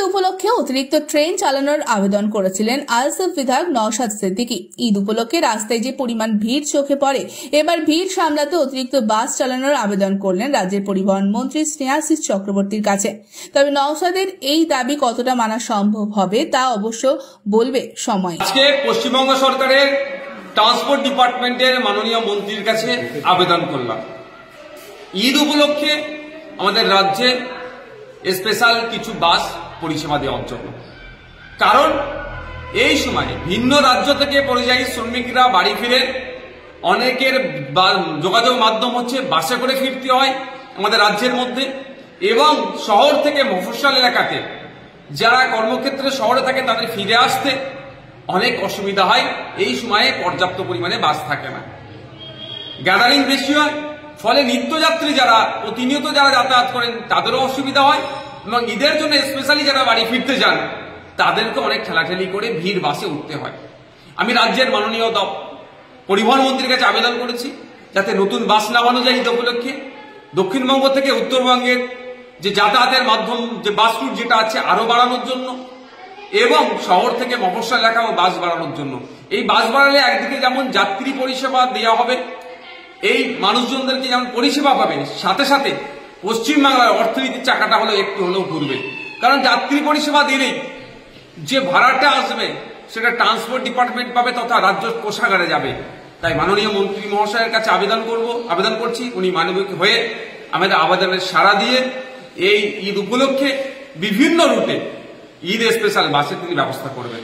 উপলক্ষে অতিরিক্ত ট্রেন চালানোর আবেদন করেছিলেন আলসুফ বিধায়ক নওশাদ সিদ্দিকী। ঈদ উপলক্ষে রাস্তায় যে পরিমাণ ভিড় চোখে পড়ে, এবার ভিড় সামলাতে অতিরিক্ত বাস চালানোর আবেদন করলেন রাজ্যের পরিবহন মন্ত্রী স্নেহাশিস চক্রবর্তীর কাছে। তবে নওশাদের এই দাবি কতটা মানা সম্ভব হবে তা অবশ্য বলবে সময়। আজকে পশ্চিমবঙ্গ সরকারের ট্রান্সপোর্ট ডিপার্টমেন্টের মাননীয় মন্ত্রীর কাছে আবেদন করলাম ঈদ উপলক্ষে আমাদের রাজ্যে স্পেশাল কিছু বাস পরিষেবা দেওয়ার জন্য। কারণ এই সময় ভিন্ন রাজ্য থেকে পরিযায়ী শ্রমিকরা বাড়ি ফিরে, অনেকের যোগাযোগ মাধ্যম হচ্ছে বাসে করে ফিরতে হয় আমাদের রাজ্যের মধ্যে, এবং শহর থেকে মফস্বল এলাকাতে যারা কর্মক্ষেত্রে শহরে থাকে তাদের ফিরে আসতে অনেক অসুবিধা হয়। এই সময়ে পর্যাপ্ত পরিমাণে বাস থাকে না, গ্যাদারিং বেশি হয়, ফলে নিত্যযাত্রী যারা প্রতিনিয়ত যারা যাতায়াত করেন তাদেরও অসুবিধা হয়, এবং ঈদের জন্য স্পেশালি যারা বাড়ি ফিরতে যান তাদেরকে অনেক ঠেলাঠেলি করে ভিড় বাসে উঠতে হয়। আমি রাজ্যের মাননীয় পরিবহন মন্ত্রীর কাছে আবেদন করেছি যাতে নতুন বাস নামানো যায় ঈদ উপলক্ষে, দক্ষিণবঙ্গ থেকে উত্তরবঙ্গের যে যাতায়াতের মাধ্যম যে বাস রুট যেটা আছে আরো বাড়ানোর জন্য, এবং শহর থেকে মফস্বল এলাকাও বাস বাড়ানোর জন্য। এই বাস বাড়ালে একদিকে যেমন যাত্রী পরিষেবা দেওয়া হবে, এই মানুষজনদেরকে যেমন পরিষেবা পাবে, সাথে সাথে পশ্চিমবাংলার অর্থনীতির চাকাটা হলো একটু হলেও ঘুরবে। কারণ যাত্রী পরিষেবা দিলেই যে ভাড়াটা আসবে সেটা ট্রান্সপোর্ট ডিপার্টমেন্ট পাবে তথা রাজ্য কোষাগারে যাবে। তাই মাননীয় মন্ত্রী মহাশয়ের কাছে আবেদন করছি উনি মানবিক হয়ে আমাদের আবেদনের সাড়া দিয়ে এই ঈদ উপলক্ষে বিভিন্ন রুটে ঈদ স্পেশাল বাসের তিনি ব্যবস্থা করবেন।